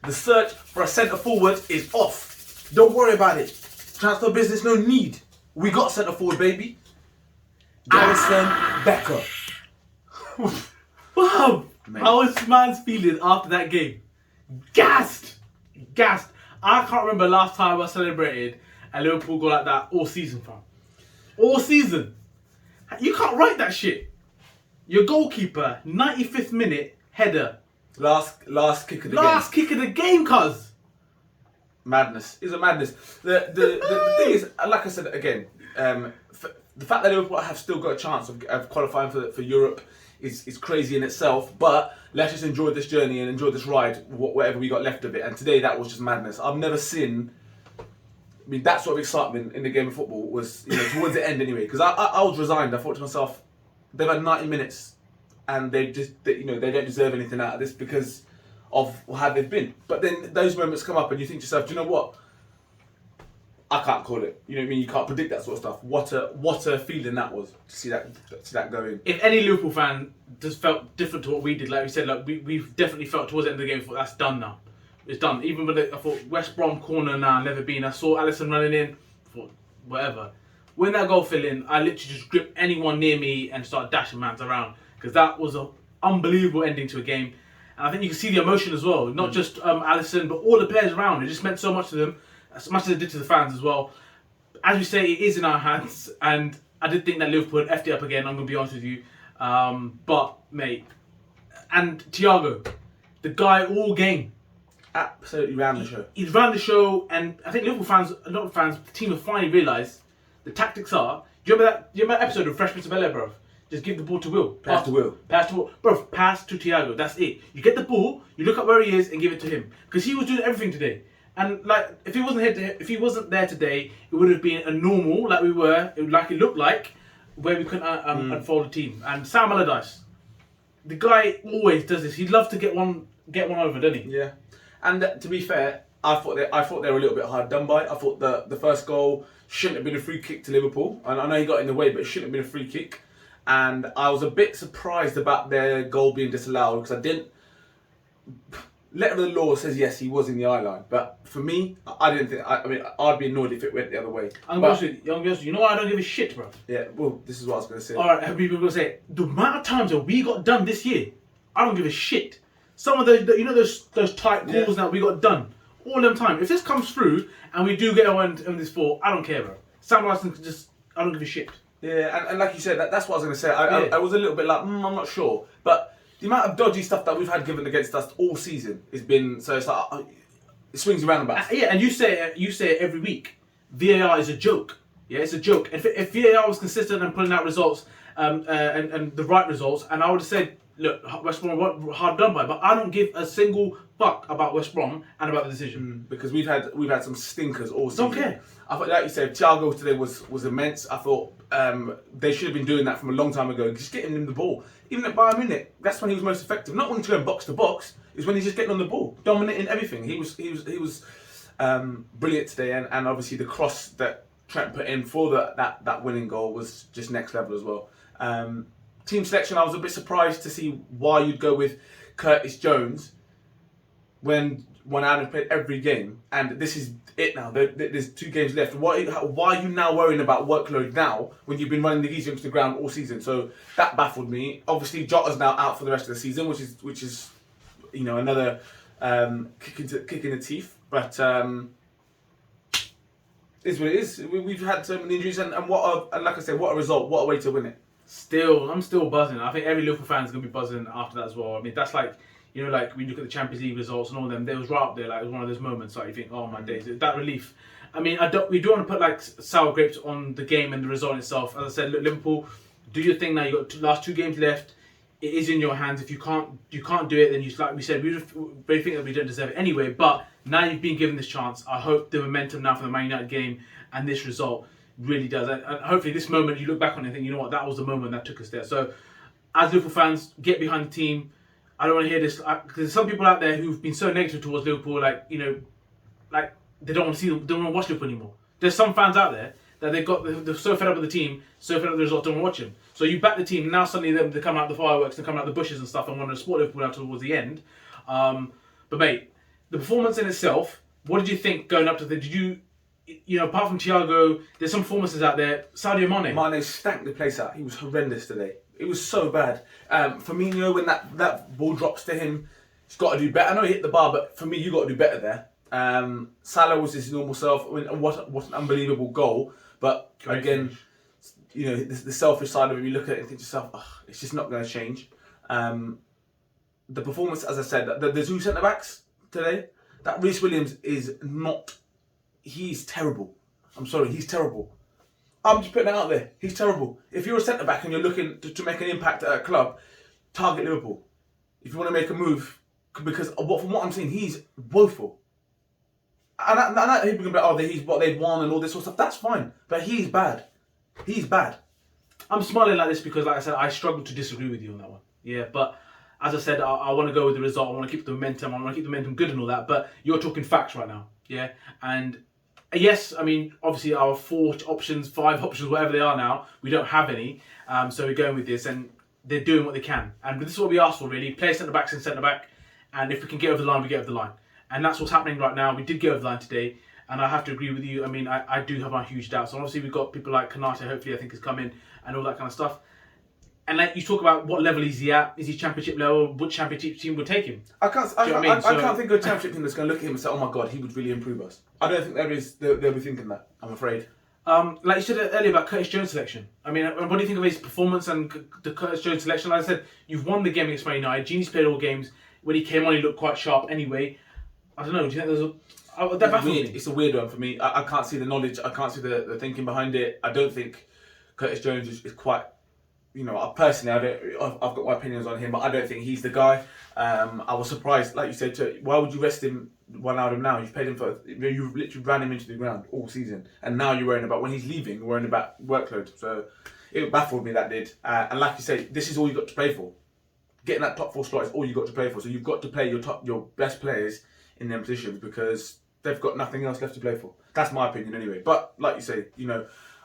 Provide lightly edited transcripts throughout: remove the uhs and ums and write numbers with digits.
The search for a centre forward is off. Don't worry about it. Transfer business, no need. We got centre forward, baby. Alisson Becker. Wow. Mate. How was man's feeling after that game? Gassed. I can't remember last time I celebrated a Liverpool goal like that all season, fam. All season. You can't write that shit. Your goalkeeper, 95th minute, header. Last kick of the game. Last kick of the game, cuz. Madness. It's a madness. The thing is, like I said again, the fact that Liverpool have still got a chance of qualifying for Europe is crazy in itself. But let's just enjoy this journey and enjoy this ride, whatever we got left of it. And today that was just madness. I've never seen. I mean, that sort of excitement in the game of football was, towards the end anyway. Because I was resigned. I thought to myself, they've had 90 minutes, and they don't deserve anything out of this because of how they've been. But then those moments come up, and you think to yourself, do you know what? I can't call it. You know what I mean? You can't predict that sort of stuff. What a feeling that was to see that going. If any Liverpool fan just felt different to what we did, like we said, like we've definitely felt towards the end of the game, thought that's done now. It's done. Even with I thought West Brom corner now, never been. I saw Alisson running in, thought whatever. When that goal fell in, I literally just gripped anyone near me and started dashing mans around because that was an unbelievable ending to a game. And I think you can see the emotion as well, not just Alisson, but all the players around. It just meant so much to them, as much as it did to the fans as well. As we say, it is in our hands, and I did think that Liverpool had effed it up again, I'm going to be honest with you. But, mate, and Thiago, the guy all game. Absolutely ran the show. He's ran the show, and I think Liverpool fans, a lot of fans, the team have finally realised the tactics are. Do you remember that episode of Fresh Prince of Bel-Air, bro? Just give the ball to Will. Pass to Will. Bro, pass to Thiago. That's it. You get the ball, you look up where he is, and give it to him. Because he was doing everything today. And like, if he wasn't there today, it would have been a normal, like we were, like it looked like, where we couldn't unfold a team. And Sam Allardyce, the guy always does this. He loves to get one over, doesn't he? Yeah. And to be fair, I thought they were a little bit hard done by. I thought the first goal shouldn't have been a free kick to Liverpool. And I know he got in the way, but it shouldn't have been a free kick. And I was a bit surprised about their goal being disallowed because I didn't. Letter of the law says yes, he was in the eye line, but for me, I didn't think. I mean, I'd be annoyed if it went the other way. I'm going to be honest. You know what? I don't give a shit, bro. Yeah. Well, this is what I was going to say. All right, people going to say the amount of times that we got done this year, I don't give a shit. Some of those tight calls that we got done all them time. If this comes through and we do get on this fall, I don't care, bro. Sam Allardyce can just. I don't give a shit. Yeah, and like you said, that's what I was going to say. I was a little bit like, I'm not sure, but the amount of dodgy stuff that we've had given against us all season has been so. It's like it swings around about. Yeah, and you say it every week. VAR is a joke. Yeah, it's a joke. If VAR was consistent and pulling out results and the right results, and I would have said, look, West Brom were hard done by, but I don't give a single fuck about West Brom and about the decision because we've had some stinkers all season. Don't care. I thought, like you said, Thiago today was immense. I thought they should have been doing that from a long time ago. Just getting him the ball. Even at Bayern Munich, that's when he was most effective. Not when he's going box to box. Is when he's just getting on the ball, dominating everything. He was brilliant today, and obviously the cross that Trent put in for that winning goal was just next level as well. Team selection, I was a bit surprised to see why you'd go with Curtis Jones when Adams played every game, and this is it now. There's 2 games left. Why are you now worrying about workload now when you've been running the geezer into the ground all season? So that baffled me. Obviously, Jota's now out for the rest of the season, which is another kick in the teeth. But is what it is. We've had so many injuries, and like I said, what a result! What a way to win it. I'm still buzzing. I think every Liverpool fan is gonna be buzzing after that as well. I mean, that's like. Like when you look at the Champions League results and all them, they was right up there. Like it was one of those moments like you think, oh my days, that relief. I mean, we do want to put like sour grapes on the game and the result itself. As I said, look, Liverpool, do your thing now. You got last 2 games left. It is in your hands. If you can't do it, then like we said, we think that we don't deserve it anyway. But now you've been given this chance. I hope the momentum now for the Man United game and this result really does. And hopefully, this moment you look back on it and think, you know what, that was the moment that took us there. So, as Liverpool fans, get behind the team. I don't want to hear this because there's some people out there who've been so negative towards Liverpool, like they don't want to see them, don't want to watch Liverpool anymore. There's some fans out there that they're so fed up with the team, so fed up with the result, don't want to watch them. So you back the team, and now suddenly they come out the fireworks, they come out the bushes and stuff, and want to support Liverpool out towards the end. But mate, the performance in itself, what did you think going up to did you apart from Thiago, there's some performances out there. Sadio Mane. Mane stank the place out. He was horrendous today. It was so bad. Firmino, when that ball drops to him, he's got to do better. I know he hit the bar, but for me, you got to do better there. Salah was his normal self. I mean, what an unbelievable goal. But Great again, finish. the selfish side of it, you look at it and think to yourself, it's just not going to change. The performance, as I said, the two centre backs today, that Reece Williams is not. He's terrible. I'm sorry, he's terrible. I'm just putting it out there. He's terrible. If you're a centre back and you're looking to make an impact at a club, target Liverpool. If you want to make a move, because from what I'm seeing, he's woeful. And I people can be like, he's what they've won and all this sort of stuff. That's fine, but he's bad. He's bad. I'm smiling like this because, like I said, I struggle to disagree with you on that one. Yeah, but as I said, I want to go with the result. I want to keep the momentum. I want to keep the momentum good and all that. But you're talking facts right now. Yeah, and yes, I mean, obviously our 5 options, whatever they are now, we don't have any. So we're going with this, and they're doing what they can. And this is what we asked for, really. Play centre-backs and centre-back. And if we can get over the line, we get over the line. And that's what's happening right now. We did get over the line today. And I have to agree with you. I mean, I do have my huge doubts. And obviously, we've got people like Kanate, hopefully, I think, has come in and all that kind of stuff. And like you talk about what level is he at? Is he championship level? Which championship team would take him? I can't think of a championship team that's going to look at him and say, "Oh my God, he would really improve us." I don't think there is. They'll be thinking that. I'm afraid. Like you said earlier about Curtis Jones' selection. I mean, what do you think of his performance and the Curtis Jones selection? Like I said, you've won the game against Man United. Genie's played all games. When he came on, he looked quite sharp. Anyway, I don't know. Do you think there's that baffles me? It's a weird one for me. I can't see the knowledge. I can't see the thinking behind it. I don't think Curtis Jones is quite. Personally, I've got my opinions on him, but I don't think he's the guy. I was surprised, like you said, why would you rest him one out of him now? You've paid him you've literally ran him into the ground all season, and now you're worrying about when he's leaving, worrying about workload. So it baffled me, that did. And like you say, this is all you got to play for. Getting that top 4 slot is all you got to play for. So you've got to play your best players in them positions because they've got nothing else left to play for. That's my opinion anyway. But like you say,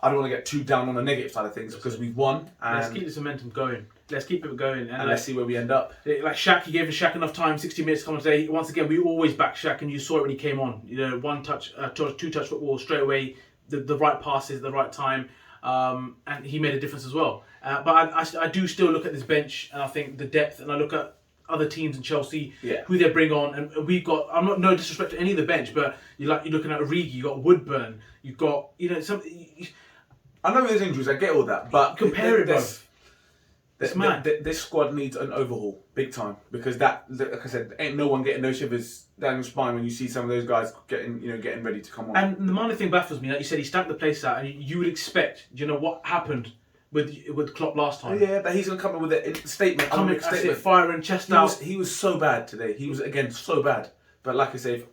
I don't want to get too down on the negative side of things because we've won. And let's keep this momentum going. Let's keep it going. And let's see where we end up. Like Shaq, he gave Shaq enough time, 60 minutes to come on today. Once again, we always back Shaq, and you saw it when he came on. 1-touch, 2-touch football straight away, the right passes at the right time, and he made a difference as well. But I do still look at this bench, and I think the depth, and I look at other teams in Chelsea, who they bring on, and we've got. I'm not no disrespect to any of the bench, but you're looking at Origi, you got Woodburn, you've got some. I know there's injuries, I get all that, but compare it both. This squad needs an overhaul, big time, because like I said, ain't no one getting those shivers down your spine when you see some of those guys getting ready to come on. And the minor thing baffles me, like you said, he stamped the place out, and you would expect, what happened with Klopp last time? Yeah, but he's gonna come in with a statement. Fire and chest out. He was so bad today. He was again so bad. But like I say,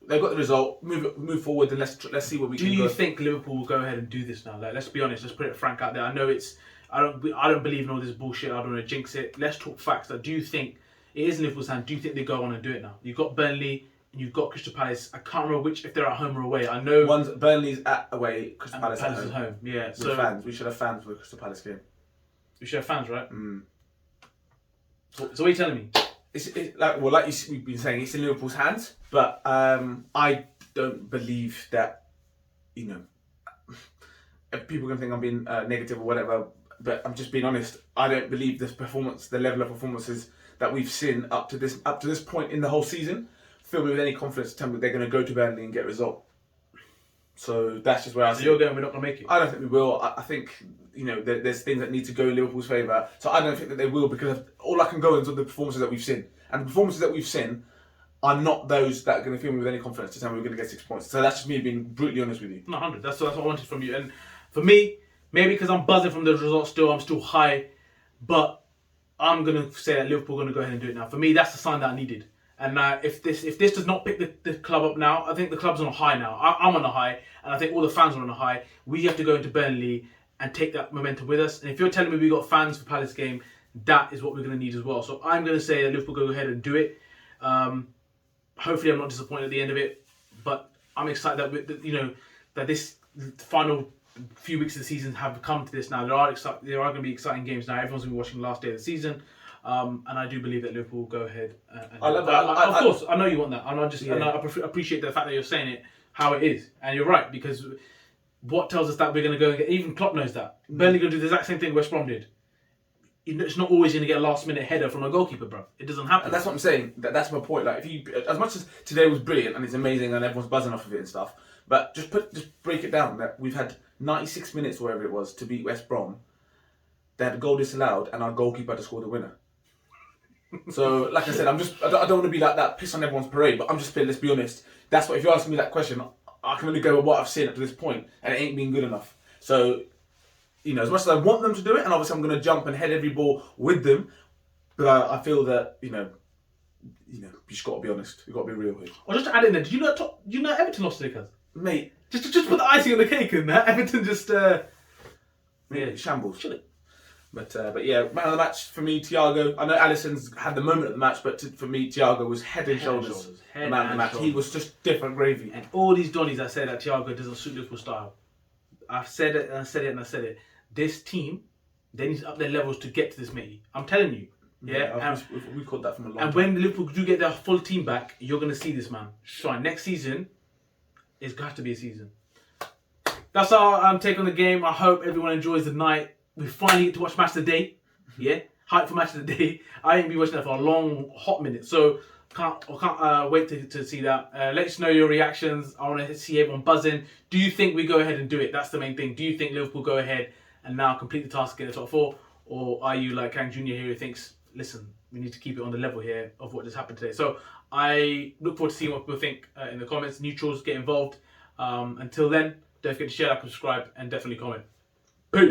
they've got the result. Move forward, and let's see what we can do. Do you think Liverpool will go ahead and do this now? Like, let's be honest. Let's put it frank out there. I know I don't believe in all this bullshit. I don't want to jinx it. Let's talk facts. Like, do you think it is in Liverpool's hand? Do you think they go on and do it now? You've got Burnley and you've got Crystal Palace. I can't remember if they're at home or away. I know Burnley's at away. Crystal Palace at home. Yeah. So fans, we should have fans for the Crystal Palace game. We should have fans, right? Mm. So what are you telling me? We've been saying, it's in Liverpool's hands, but I don't believe that. If people are going to think I'm being negative or whatever, but I'm just being honest. I don't believe the level of performances that we've seen up to this point in the whole season, fill me with any confidence to tell me they're going to go to Burnley and get a result. So that's just where I see. You're going, we're not going to make it. I don't think we will. I think there's things that need to go in Liverpool's favour. So I don't think that they will, because all I can go into the performances that we've seen, and the performances that we've seen are not those that are going to fill me with any confidence to tell me we're going to get 6 points. So that's just me being brutally honest with you. Not 100. That's what I wanted from you. And for me, maybe because I'm buzzing from the results still, I'm still high, but I'm going to say that Liverpool are going to go ahead and do it now. For me, that's the sign that I needed. And if this does not pick the club up now, I think the club's on a high now. I'm on a high, and I think all the fans are on a high. We have to go into Burnley and take that momentum with us. And if you're telling me we got fans for Palace game, that is what we're going to need as well. So I'm going to say that Liverpool go ahead and do it. Hopefully, I'm not disappointed at the end of it, but I'm excited that this final few weeks of the season have come to this now. There are going to be exciting games now. Everyone's going to be watching the last day of the season. And I do believe that Liverpool will go ahead. I love it. Of course, I know you want that, and I appreciate the fact that you're saying it how it is, and you're right, because what tells us that we're going to go and get? Even Klopp knows that. Burnley going to do the exact same thing West Brom did. It's not always going to get a last minute header from a goalkeeper, bro. It doesn't happen. And that's what I'm saying. That's my point. Like, if you, as much as today was brilliant and it's amazing and everyone's buzzing off of it and stuff, but just break it down. That we've had 96 minutes, wherever it was, to beat West Brom. They had a goal disallowed, and our goalkeeper had to score the winner. So, like I said, I don't want to be like that, piss on everyone's parade, but I'm just, let's be honest. That's what, if you're asking me that question, I can only go with what I've seen up to this point, and it ain't been good enough. So, as much as I want them to do it, and obviously I'm going to jump and head every ball with them, but I feel that, you just got to be honest. You've got to be real here. Or just to add in there, do you know Everton lost today, cuz? Mate. Just put the icing on the cake in that. Everton just... shambles. Chilling. But yeah, man of the match for me, Thiago. I know Alisson's had the moment of the match, but for me, Thiago was head and shoulders the man of the match. He was just different gravy. And all these Donnies that say that Thiago doesn't suit Liverpool style, I've said it and I said it and I said it. This team, they need to up their levels to get to this, matey. I'm telling you. Yeah, we called that from a long time. And when Liverpool do get their full team back, you're going to see this, man. Shine. Next season, it's got to be a season. That's our take on the game. I hope everyone enjoys the night. We finally get to watch Match of the Day. Yeah, hype for Match of the Day. I ain't been watching that for a long, hot minute. So can't wait to see that. Let us know your reactions. I want to see everyone buzzing. Do you think we go ahead and do it? That's the main thing. Do you think Liverpool go ahead and now complete the task, get the top four? Or are you like Kang Jr. here who thinks, listen, we need to keep it on the level here of what just happened today? So I look forward to seeing what people think in the comments. Neutrals, get involved. Until then, don't forget to share, like, subscribe, and definitely comment. Peace.